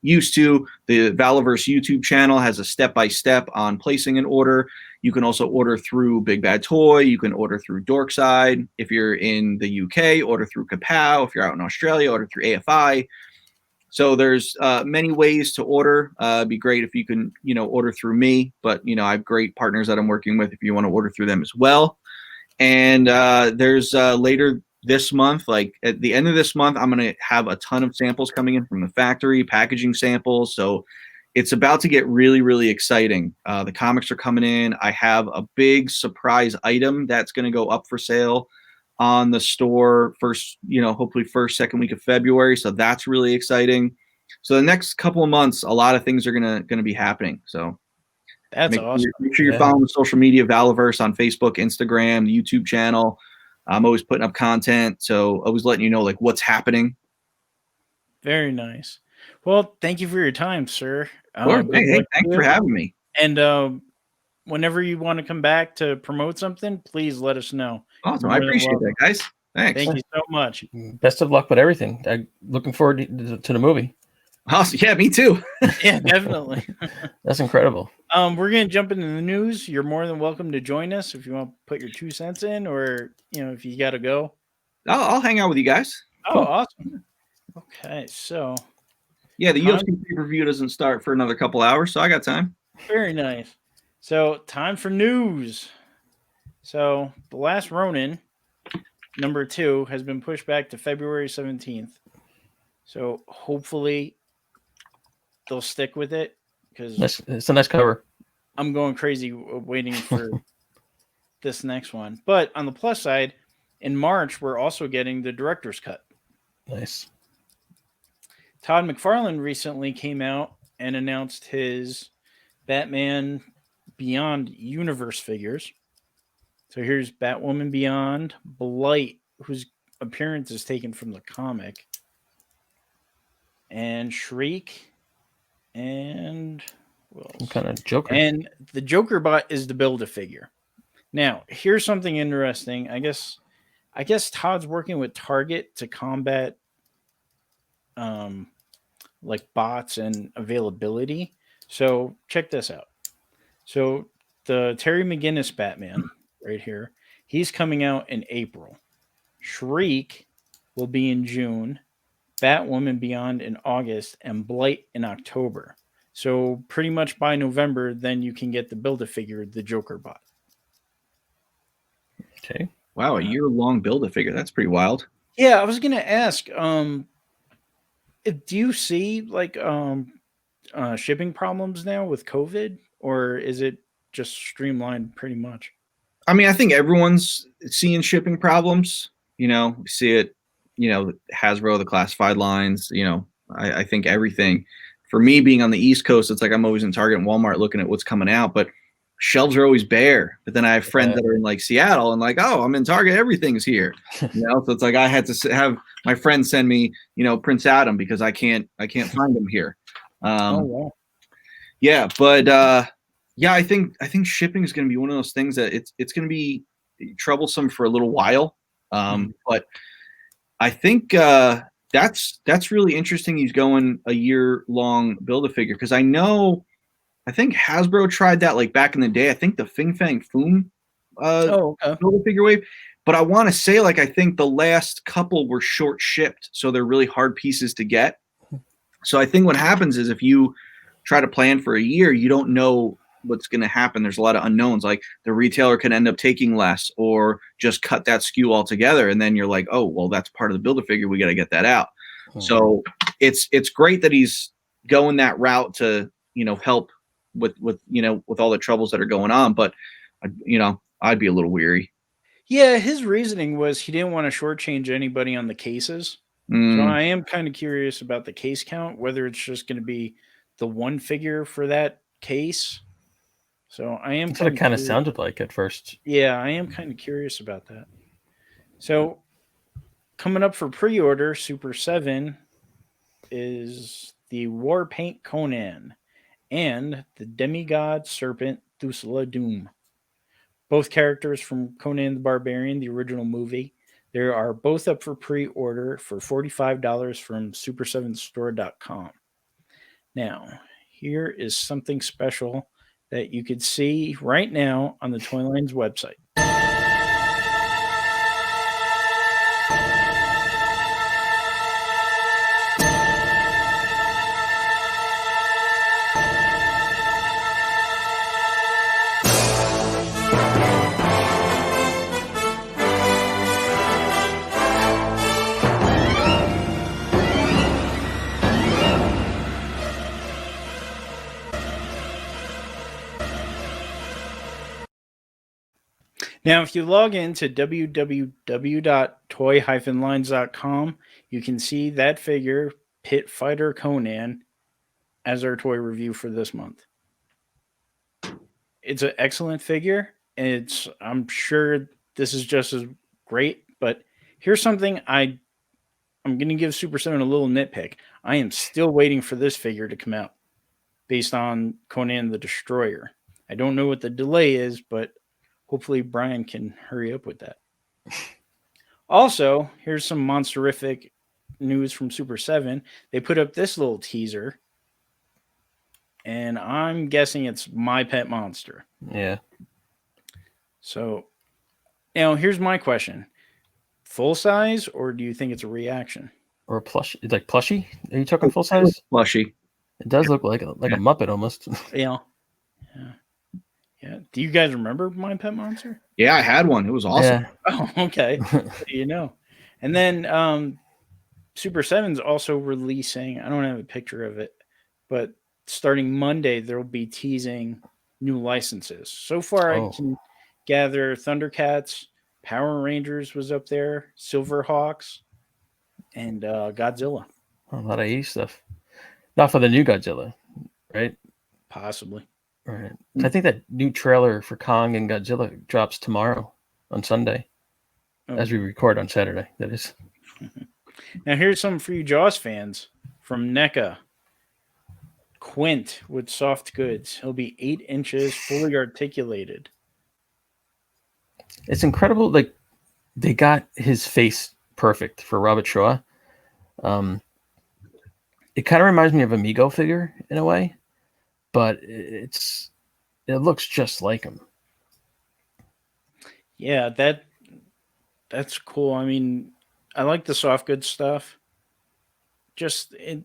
used to, the Valaverse YouTube channel has a step-by-step on placing an order. You can also order through Big Bad Toy. You can order through Dorkside. If you're in the UK, order through Kapow. If you're out in Australia, order through AFI. So there's many ways to order. It'd be great if you can, order through me. But, I have great partners that I'm working with if you want to order through them as well. And there's later this month, like at the end of this month, I'm going to have a ton of samples coming in from the factory, packaging samples. So it's about to get really, really exciting. The comics are coming in. I have a big surprise item that's going to go up for sale on the store first, hopefully second week of February. So that's really exciting. So the next couple of months, a lot of things are going to be happening. So that's awesome. Make sure you're following the social media, Valaverse on Facebook, Instagram, the YouTube channel. I'm always putting up content. So always letting you know like what's happening. Very nice. Well, thank you for your time, sir. Hey, thanks for having me. And whenever you want to come back to promote something, please let us know. Awesome. I appreciate that, guys. Thanks. Thank you so much. Best of luck with everything. I'm looking forward to the movie. Awesome. Yeah, me too. Yeah, definitely. That's incredible. We're going to jump into the news. You're more than welcome to join us if you want to put your 2 cents in, or, if you got to go. I'll hang out with you guys. Oh, awesome. Okay, so. Yeah, the UFC pay-per-view doesn't start for another couple hours, so I got time. Very nice. So, time for news. So, The Last Ronin, number 2, has been pushed back to February 17th. So, hopefully, they'll stick with it. Because it's a nice cover. I'm going crazy waiting for this next one. But on the plus side, in March, we're also getting the director's cut. Nice. Todd McFarlane recently came out and announced his Batman Beyond universe figures. So here's Batwoman Beyond, Blight, whose appearance is taken from the comic, and Shriek, and what kind of Joker? And the Joker bot is the Build-A-Figure. Now, here's something interesting. I guess Todd's working with Target to combat like bots and availability. So check this out. So the Terry McGinnis Batman right here, he's coming out in April. Shriek will be in June. Batwoman Beyond in August, and Blight in October. So pretty much by November, then you can get the Build-A-Figure, the Joker bot. Okay. Wow, a year-long Build-A-Figure. That's pretty wild. Yeah, I was gonna ask, do you see like shipping problems now with COVID, or is it just streamlined pretty much? I mean, I think everyone's seeing shipping problems. We see it, Hasbro, the classified lines, I think everything. For me, being on the East Coast, it's like I'm always in Target and Walmart looking at what's coming out, but shelves are always bare. But then I have friends that are in like Seattle and like, oh, I'm in Target, everything's here. So it's like I had to have my friends send me, Prince Adam because I can't find him here. Oh wow. Yeah, but yeah, I think shipping is going to be one of those things that it's going to be troublesome for a little while. But I think that's really interesting. He's going a year-long Build-A-Figure because I think Hasbro tried that like back in the day. I think the Fing Fang Foom Build-A-Figure wave. But I want to say like I think the last couple were short shipped, so they're really hard pieces to get. So I think what happens is if you try to plan for a year, you don't know what's going to happen. There's a lot of unknowns. Like the retailer can end up taking less or just cut that SKU altogether. And then you're like, oh, well, that's part of the Build-A-Figure. We got to get that out. So it's great that he's going that route to, help with all the troubles that are going on. But, I'd be a little weary. Yeah, his reasoning was he didn't want to shortchange anybody on the cases. So I am kind of curious about the case count, whether it's just going to be the one figure for that case. So I am That's what it kind of sounded like at first. Yeah, I am kind of curious about that. So coming up for pre-order, Super 7 is the War Paint Conan and the Demigod Serpent Thusla Doom. Both characters from Conan the Barbarian, the original movie. They are both up for pre-order for $45 from super7store.com. Now, here is something special that you could see right now on the Toylines website. Now, if you log into www.toy-lines.com, you can see that figure, Pit Fighter Conan, as our toy review for this month. It's an excellent figure. I'm sure this is just as great, but here's something I'm going to give Super 7 a little nitpick. I am still waiting for this figure to come out based on Conan the Destroyer. I don't know what the delay is, but hopefully Brian can hurry up with that. Also, here's some monsterific news from Super 7. They put up this little teaser, and I'm guessing it's My Pet Monster. Yeah. So, now here's my question. Full size, or do you think it's a reaction? Or a plush, it's like plushy? Are you talking full size? Plushy. It does look like a Muppet almost. Yeah. Do you guys remember My Pet Monster? Yeah, I had one. It was awesome. Yeah. Oh, okay. And then Super 7's also releasing, I don't have a picture of it, but starting Monday, they'll be teasing new licenses. So far, I can gather Thundercats, Power Rangers was up there, Silverhawks, and Godzilla. A lot of 80s stuff. Not for the new Godzilla, right? Possibly. Right. I think that new trailer for Kong and Godzilla drops tomorrow on Sunday, as we record on Saturday. That is. Now here's something for you Jaws fans from NECA. Quint with soft goods. He'll be 8 inches, fully articulated. It's incredible. Like they got his face perfect for Robert Shaw. It kind of reminds me of a Mego figure in a way. But it looks just like him. Yeah, that's cool. I mean, I like the soft goods stuff. I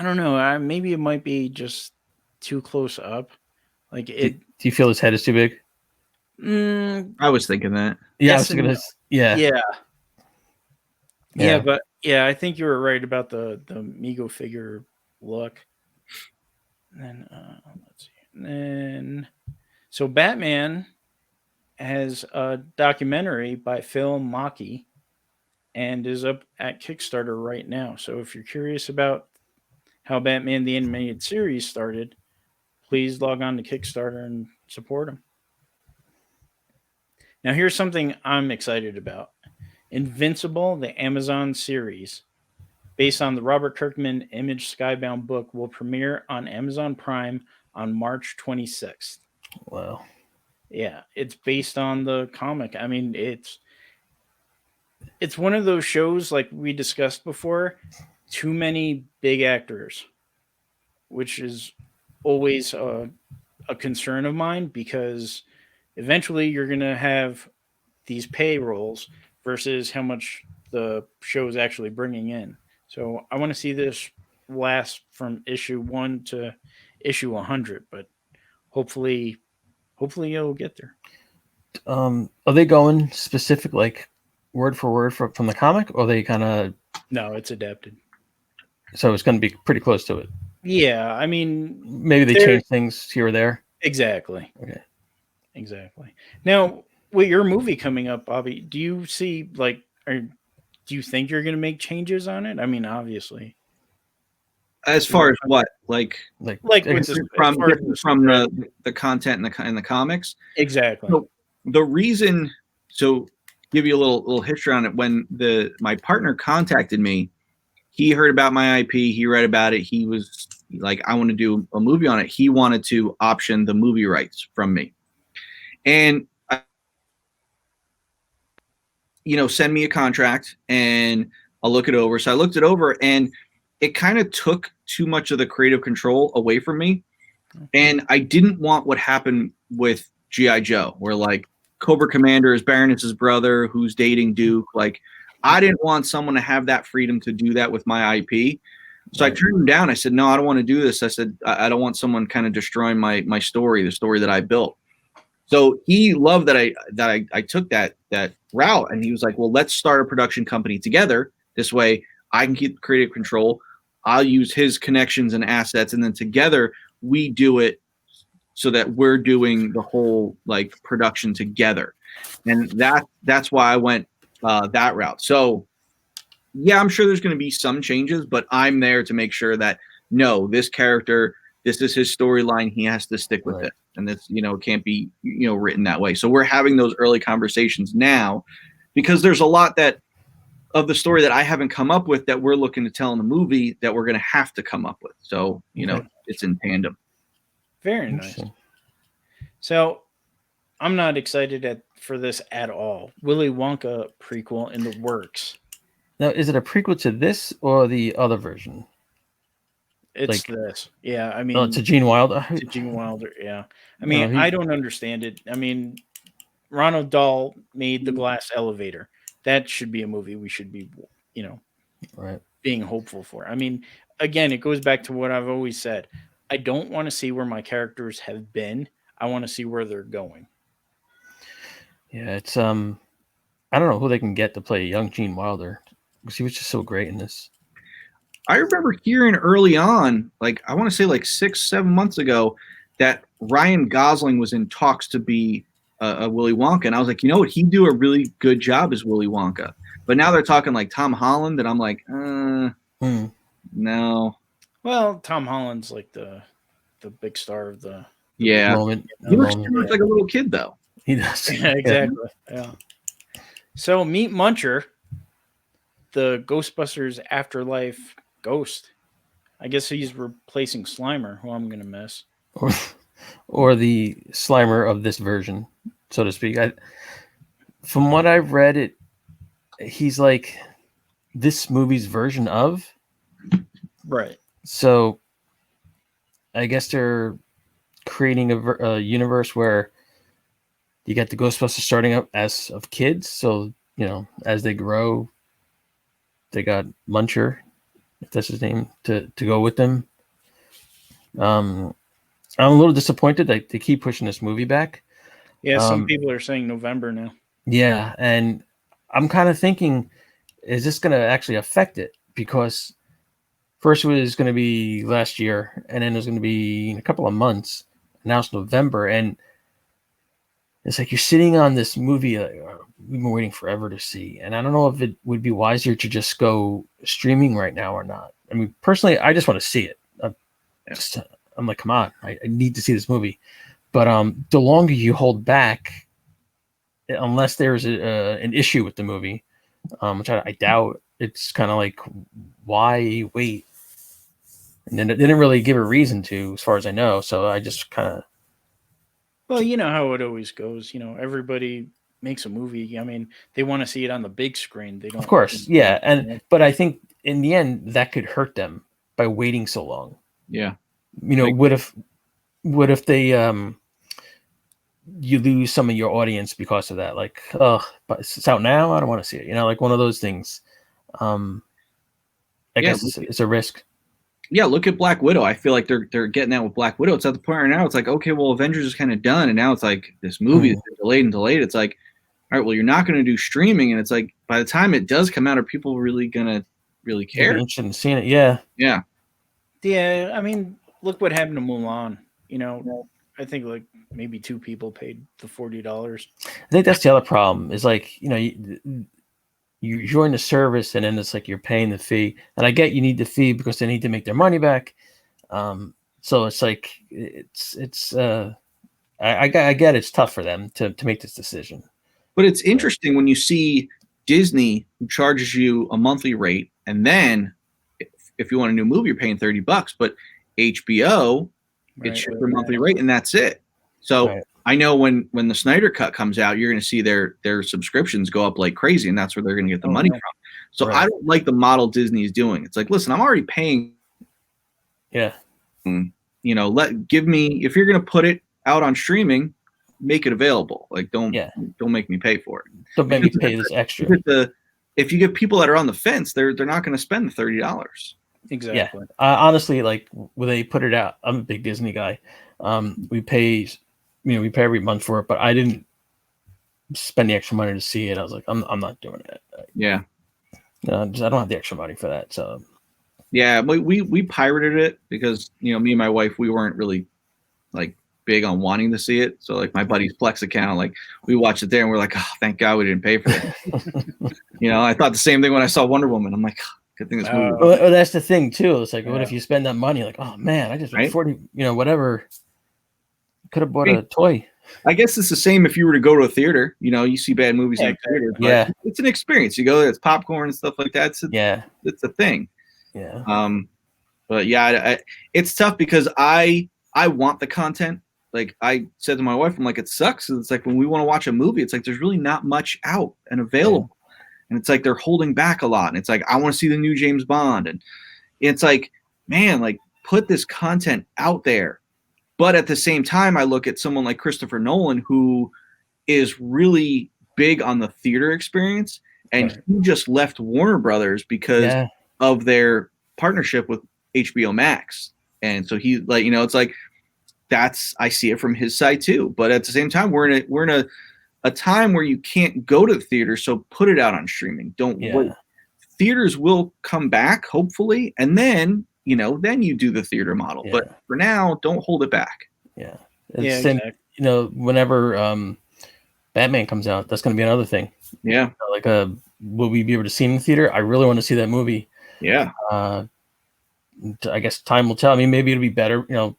don't know. Maybe it might be just too close up. Like it. Do you feel his head is too big? I was thinking that. Yeah, Yes I was gonna. Yeah. Yeah, but yeah, I think you were right about the Mego figure look. And then let's see. And then so Batman has a documentary by Phil Mackey and is up at Kickstarter right now. So if you're curious about how Batman the Animated Series started, please log on to Kickstarter and support him. Now here's something I'm excited about. Invincible, the Amazon series, based on the Robert Kirkman Image Skybound book, will premiere on Amazon Prime on March 26th. Wow. Yeah, it's based on the comic. I mean, it's one of those shows like we discussed before, too many big actors, which is always a concern of mine because eventually you're going to have these payrolls versus how much the show is actually bringing in. So I want to see this last from issue 1 to issue 100, but hopefully it'll get there. Are they going specific, like word for word from the comic, or are they kind of? No, it's adapted. So it's going to be pretty close to it. Yeah, I mean, maybe they change things here or there. Exactly. Okay. Exactly. Now, with your movie coming up, Bobby, do you see or do you think you're going to make changes on it? I mean, obviously. As far as what, like from the content in the comics? Exactly. So the reason, give you a little history on it. When my partner contacted me, he heard about my IP. He read about it. He was like, I want to do a movie on it. He wanted to option the movie rights from me. And, send me a contract and I'll look it over. So I looked it over and it kind of took too much of the creative control away from me. And I didn't want what happened with G.I. Joe, where like Cobra Commander is Baroness's brother who's dating Duke. Like, I didn't want someone to have that freedom to do that with my IP. So I turned him down. I said, no, I don't want to do this. I said, I don't want someone kind of destroying my story, the story that I built. So he loved that I took that route. And he was like, well, let's start a production company together. This way I can keep creative control. I'll use his connections and assets. And then together we do it so that we're doing the whole like production together. And that's why I went that route. So yeah, I'm sure there's going to be some changes, but I'm there to make sure that no, this character, this is his storyline. He has to stick with it. And this, can't be, written that way. So we're having those early conversations now because there's a lot of the story that I haven't come up with that we're looking to tell in the movie that we're going to have to come up with. So, it's in tandem. Very nice. So I'm not excited for this at all. Willy Wonka prequel in the works. Now, is it a prequel to this or the other version? It's this. Yeah, I mean... it's a Gene Wilder? It's a Gene Wilder, yeah. I mean, I don't understand it. I mean, Ronald Dahl made The Glass Elevator. That should be a movie we should be, being hopeful for. I mean, again, it goes back to what I've always said. I don't want to see where my characters have been. I want to see where they're going. Yeah, it's I don't know who they can get to play young Gene Wilder because he was just so great in this. I remember hearing early on, like I want to say like 6-7 months ago, that Ryan Gosling was in talks to be a Willy Wonka, and I was like, you know what, he'd do a really good job as Willy Wonka. But now they're talking like Tom Holland, and I'm like, no. Well, Tom Holland's like the big star of the moment. He looks too much like a little kid, though. He does. Yeah, exactly. Yeah. So meet Muncher, the Ghostbusters Afterlife ghost. I guess he's replacing Slimer, who I'm gonna miss. Or the Slimer of this version, so to speak. From what I've read, he's like this movie's version of. Right. So I guess they're creating a universe where you get the Ghostbusters starting up as of kids. So, as they grow, they got Muncher, if that's his name, to go with them. I'm a little disappointed that they keep pushing this movie back. Yeah, some people are saying November now. Yeah, and I'm kind of thinking, is this going to actually affect it? Because first it was going to be last year, and then it was going to be in a couple of months. Now it's November, and it's like you're sitting on this movie we've been waiting forever to see. And I don't know if it would be wiser to just go streaming right now or not. I mean, personally, I just want to see it. I'm like, come on, I need to see this movie. But the longer you hold back, unless there's an issue with the movie, which I doubt, it's kind of like, why wait? And then it didn't really give a reason to, as far as I know. So I just kind of. Well, you know how it always goes. You know, everybody makes a movie. I mean, they want to see it on the big screen. They don't. Of course, yeah, but I think in the end that could hurt them by waiting so long. Yeah. You know, what if they you lose some of your audience because of that? Like, oh, but it's out now. I don't want to see it. You know, like one of those things. I guess it's a risk. Yeah, look at Black Widow. I feel like they're getting that with Black Widow. It's at the point right now. It's like, okay, well, Avengers is kind of done, and now it's like this movie is delayed and delayed. It's like, all right, well, you're not going to do streaming, and it's like by the time it does come out, are people really gonna really care? Interested in seeing it? Yeah. Yeah. I mean, look what happened to Mulan. You know, I think like maybe 2 people paid the $40. I think that's the other problem. Is like, you know, you join the service and then it's like you're paying the fee, and I get you need the fee because they need to make their money back. So it's like I get it's tough for them to make this decision. But it's interesting when you see Disney, who charges you a monthly rate, and then if you want a new movie, you're paying $30. But HBO, it's shipped for a monthly rate, and that's it. So I know when the Snyder Cut comes out, you're going to see their subscriptions go up like crazy, and that's where they're going to get the money from. So I don't like the model Disney is doing. It's like, listen, I'm already paying. Yeah. You know, give me, if you're going to put it out on streaming, make it available. Like, don't make me pay for it. Don't make me pay this extra. If you get people that are on the fence, they're not going to spend the $30. Exactly. Yeah. Honestly, like when they put it out, I'm a big Disney guy. We pay every month for it, but I didn't spend the extra money to see it. I was like, I'm not doing it. Yeah. I don't have the extra money for that. So. Yeah, we pirated it because, you know, me and my wife, we weren't really like big on wanting to see it. So like my buddy's Plex account, like we watched it there and we're like, oh, thank God we didn't pay for it. You know, I thought the same thing when I saw Wonder Woman. I'm like, oh, good thing this movie. Well, that's the thing too. It's like, what if you spend that money? Like, oh man, I just 40, you know, whatever. Could have bought a toy. I guess it's the same if you were to go to a theater. You know, you see bad movies in the theater. But it's an experience. You go there, it's popcorn and stuff like that. It's a thing. Yeah. But yeah, it's tough because I want the content. Like I said to my wife, I'm like, it sucks. It's like when we want to watch a movie, it's like there's really not much out and available. And it's like they're holding back a lot. And it's like, I want to see the new James Bond. And it's like, man, like put this content out there. But at the same time, I look at someone like Christopher Nolan, who is really big on the theater experience. And he just left Warner Brothers because of their partnership with HBO Max. And so he, like, you know, it's like, I see it from his side too. But at the same time, we're in a time where you can't go to the theater. So put it out on streaming. Don't wait. Theaters will come back, hopefully. And then, you know, then you do the theater model. But for now, don't hold it back. Yeah. Exactly. You know, whenever Batman comes out, that's going to be another thing. Yeah. Like, will we be able to see him in the theater? I really want to see that movie. Yeah. I guess time will tell. I mean, maybe it'll be better, you know,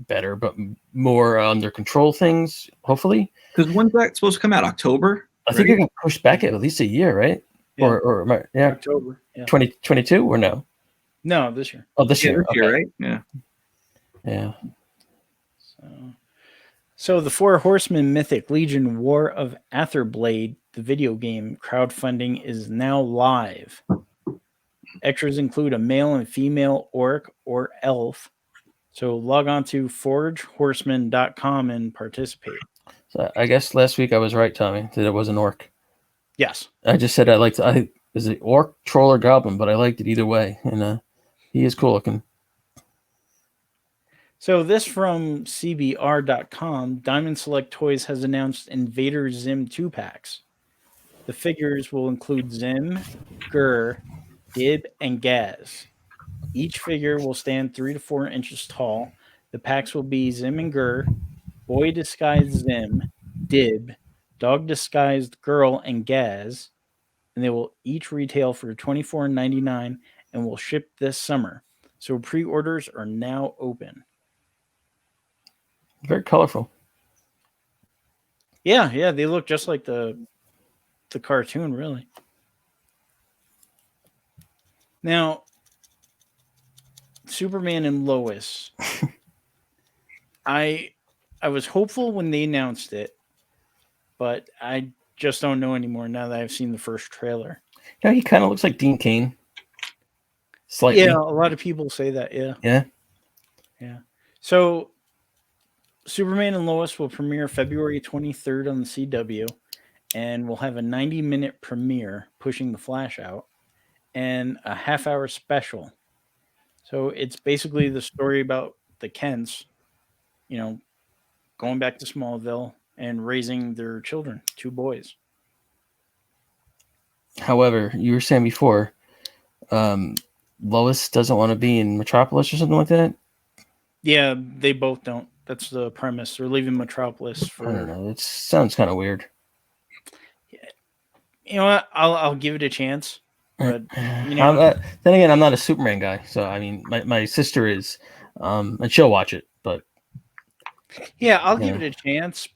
but more under control things, hopefully. Because when's that supposed to come out? October? I think it got pushed back at least a year, right? Yeah. Or October. 2022 or no? No, this year. Oh, this year. This year, right? Yeah. Yeah. So the Four Horsemen Mythic Legion War of Atherblade, the video game crowdfunding is now live. Extras include a male and female orc or elf. So log on to forgehorseman.com and participate. So I guess last week I was right, Tommy, that it was an orc. Yes. I just said is it orc, troll, or goblin, but I liked it either way. And he is cool looking. So this from CBR.com. Diamond Select Toys has announced Invader Zim 2-packs. The figures will include Zim, Gur, Dib, and Gaz. Each figure will stand 3 to 4 inches tall. The packs will be Zim and Gur, Boy Disguised Zim, Dib, Dog Disguised Girl, and Gaz, and they will each retail for $24.99 and will ship this summer. So pre-orders are now open. Very colorful. Yeah, they look just like the cartoon, really. Now, Superman and Lois. I was hopeful when they announced it, but I just don't know anymore now that I've seen the first trailer. Yeah, he kind of looks like Dean Cain. Slightly. Yeah, a lot of people say that. Yeah. So, Superman and Lois will premiere February 23rd on the CW, and we'll have a 90-minute premiere pushing the Flash out, and a half-hour special. So it's basically the story about the Kents, going back to Smallville and raising their children, 2 boys. However, you were saying before, Lois doesn't want to be in Metropolis or something like that. Yeah, they both don't. That's the premise. They're leaving Metropolis for. I don't know. It sounds kind of weird. You know what? I'll give it a chance. But then again, I'm not a Superman guy, so I mean, my sister is, and she'll watch it. But yeah, I'll give it a chance.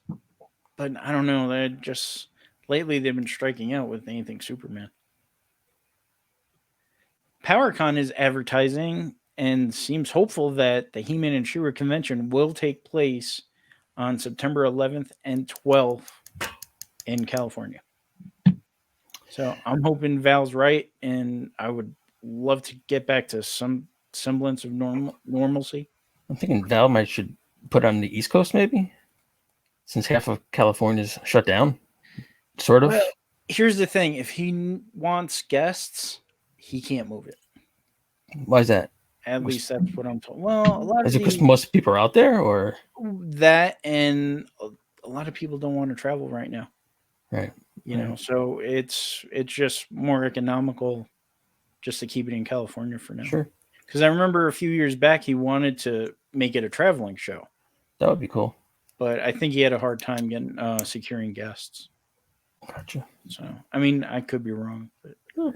But I don't know. They just lately they've been striking out with anything Superman. PowerCon is advertising and seems hopeful that the He-Man and She-Ra convention will take place on September 11th and 12th in California. So I'm hoping Val's right, and I would love to get back to some semblance of normalcy. I'm thinking Val should put on the East Coast, maybe, since half of California's shut down, sort of. Well, here's the thing: if he wants guests, he can't move it. Why is that? At least that's what I'm told. Well, a lot is it because most people are out there, or that, and a lot of people don't want to travel right now. Right. So it's just more economical just to keep it in California for now. Sure. Because I remember a few years back he wanted to make it a traveling show. That would be cool. But I think he had a hard time getting securing guests. Gotcha. So I mean, I could be wrong, but.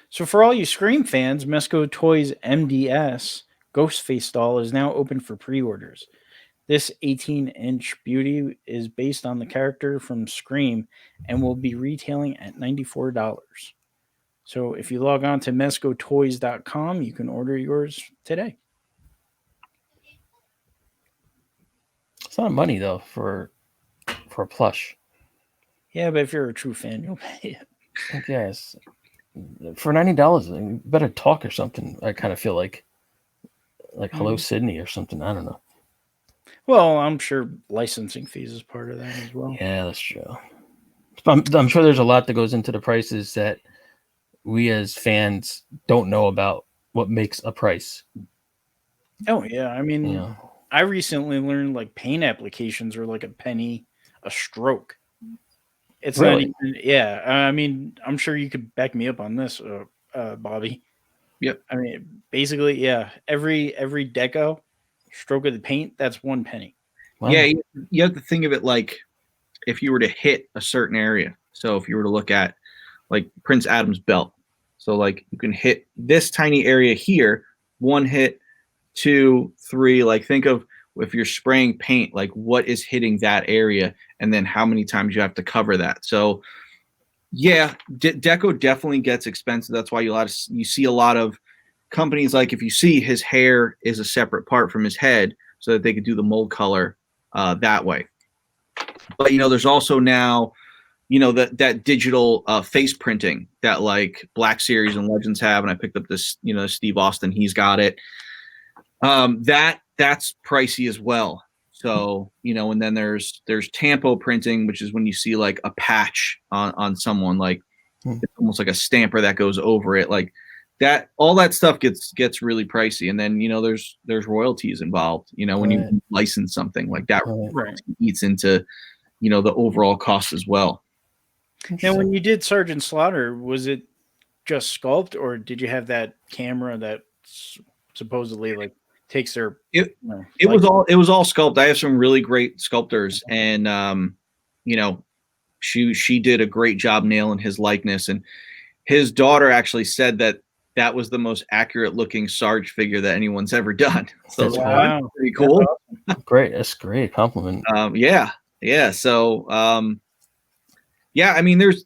So for all you Scream fans, Mesco Toys MDS Ghostface doll is now open for pre-orders. This 18-inch beauty is based on the character from Scream and will be retailing at $94. So if you log on to mescotoys.com, you can order yours today. It's not money, though, for a plush. Yeah, but if you're a true fan, you'll pay it. I guess. For $90, you better talk or something. I kind of feel like Hello Sydney or something. I don't know. Well, I'm sure licensing fees is part of that as well. Yeah, that's true. I'm sure there's a lot that goes into the prices that we as fans don't know about what makes a price. Oh, yeah. I mean, I recently learned paint applications are like a penny a stroke. It's really? Not even, yeah. I mean, I'm sure you could back me up on this, Bobby. Yep. I mean, basically, yeah. Every deco stroke of the paint, that's 1 penny. Wow. Yeah, you have to think of it like if you were to hit a certain area. So if you were to look at Prince Adam's belt, so you can hit this tiny area here, 1 hit, 2, 3. Think of if you're spraying paint, what is hitting that area, and then how many times you have to cover that. So, yeah, deco definitely gets expensive. That's why you see a lot of companies if you see his hair is a separate part from his head, so that they could do the mold color that way. But there's also now, that digital face printing that Black Series and Legends have, and I picked up this, Steve Austin, he's got it. That's pricey as well. So, and then there's tampo printing, which is when you see a patch on someone, it's almost like a stamper that goes over it. that all that stuff gets really pricey, and then there's royalties involved. When you license something like that, eats into the overall cost as well. Now, when you did Sgt.Slaughter, was it just sculpt, or did you have that camera that supposedly like takes their? It was all sculpt. I have some really great sculptors, and she did a great job nailing his likeness, and his daughter actually said that was the most accurate looking Sarge figure that anyone's ever done. So that's pretty cool. Great. That's great compliment. Yeah. So, I mean, there's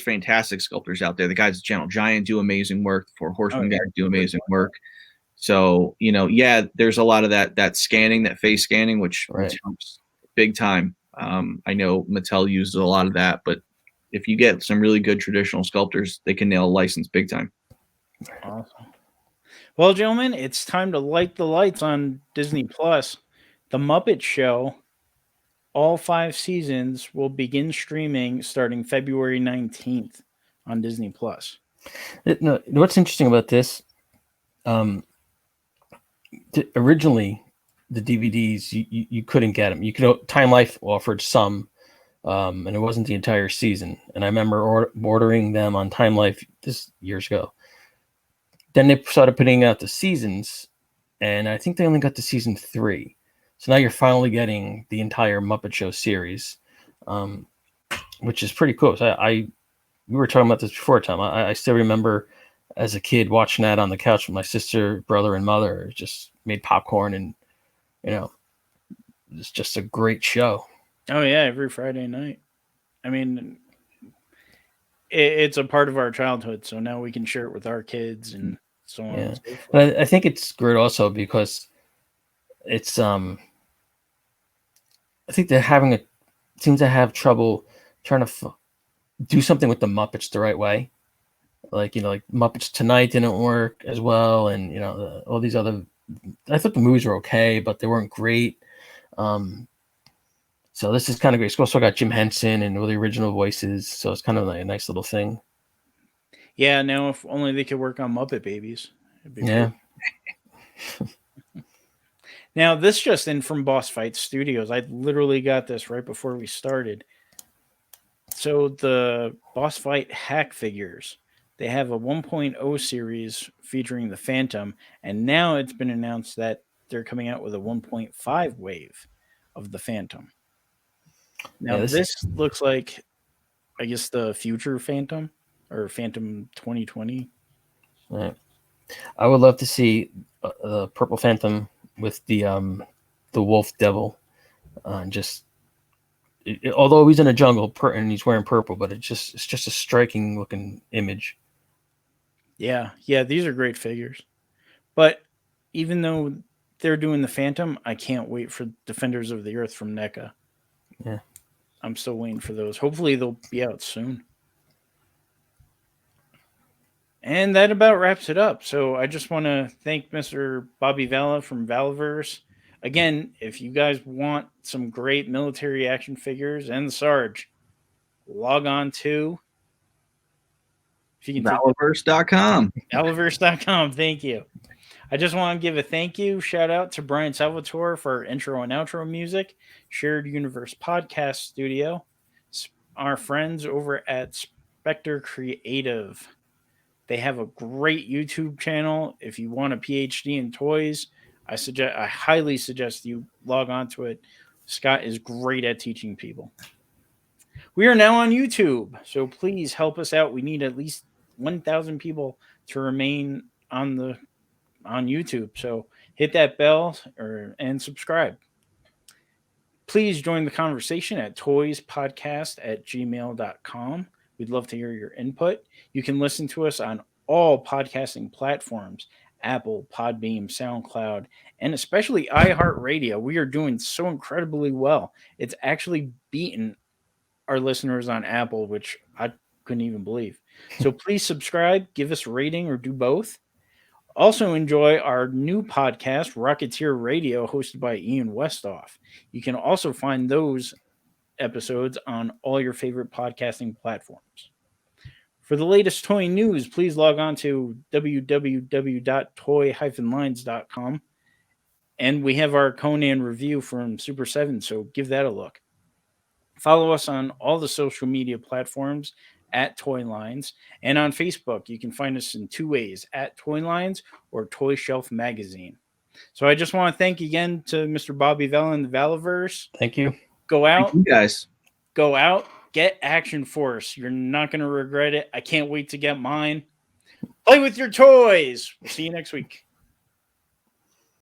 fantastic sculptors out there. The guys at Channel Giant do amazing work. The Four Horsemen guys do amazing work. So, there's a lot of that scanning, that face scanning, which helps big time. I know Mattel uses a lot of that, but if you get some really good traditional sculptors, they can nail a license big time. Awesome. Well, gentlemen, it's time to light the lights on Disney Plus. The Muppet Show, all 5 seasons, will begin streaming starting February 19th on Disney Plus. What's interesting about this? Originally, the DVDs you couldn't get them. You could Time Life offered some, and it wasn't the entire season. And I remember ordering them on Time Life this years ago. Then they started putting out the seasons, and I think they only got to season 3. So now you're finally getting the entire Muppet Show series, which is pretty cool. So we were talking about this before, Tom. I still remember as a kid watching that on the couch with my sister, brother, and mother. Just made popcorn, and it's just a great show. Oh yeah, every Friday night. I mean, it's a part of our childhood, so now we can share it with our kids and so on. And so forth. But I think it's great also because it's I think they're seems to have trouble trying to do something with the Muppets the right way. Like Muppets Tonight didn't work as well, and all these other. I thought the movies were okay, but they weren't great. So this is kind of great. It's also got Jim Henson and all the original voices, so it's kind of like a nice little thing. Yeah, now if only they could work on Muppet Babies. Yeah. Cool. Now, this just in from Boss Fight Studios. I literally got this right before we started. So the Boss Fight hack figures, they have a 1.0 series featuring the Phantom, and now it's been announced that they're coming out with a 1.5 wave of the Phantom. Now, this looks like, I guess, the future Phantom or Phantom 2020. Right. I would love to see the Purple Phantom with the Wolf Devil. Although he's in a jungle and he's wearing purple, but it's just a striking looking image. Yeah, these are great figures. But even though they're doing the Phantom, I can't wait for Defenders of the Earth from NECA. Yeah. I'm still waiting for those. Hopefully they'll be out soon. And that about wraps it up. So I just want to thank Mr. Bobby Vala from Valaverse. Again, if you guys want some great military action figures and the Sarge, log on to Valaverse.com. Valaverse.com. Thank you. I just want to give a thank you, shout out to Brian Salvatore for our intro and outro music, Shared Universe Podcast Studio, our friends over at Spectre Creative. They have a great YouTube channel. If you want a PhD in toys, I highly suggest you log on to it. Scott is great at teaching people. We are now on YouTube, so please help us out. We need at least 1,000 people to remain on YouTube. So hit that bell and subscribe. Please join the conversation at toyspodcast@gmail.com. We'd love to hear your input. You can listen to us on all podcasting platforms, Apple, Podbeam, SoundCloud, and especially iHeartRadio. We are doing so incredibly well. It's actually beaten our listeners on Apple, which I couldn't even believe. So please subscribe, give us a rating, or do both. Also enjoy our new podcast, Rocketeer Radio, hosted by Ian Westoff. You can also find those episodes on all your favorite podcasting platforms. For the latest toy news, please log on to www.toy-lines.com. And we have our Conan review from Super 7, so give that a look. Follow us on all the social media platforms at Toy Lines. And on Facebook, you can find us in two ways, at Toy Lines or Toy Shelf Magazine. So I just want to thank again to Mr. Bobby Vala and the Valaverse. Thank you. Go out. Thank you guys. Go out. Get Action Force. You're not going to regret it. I can't wait to get mine. Play with your toys. We'll see you next week.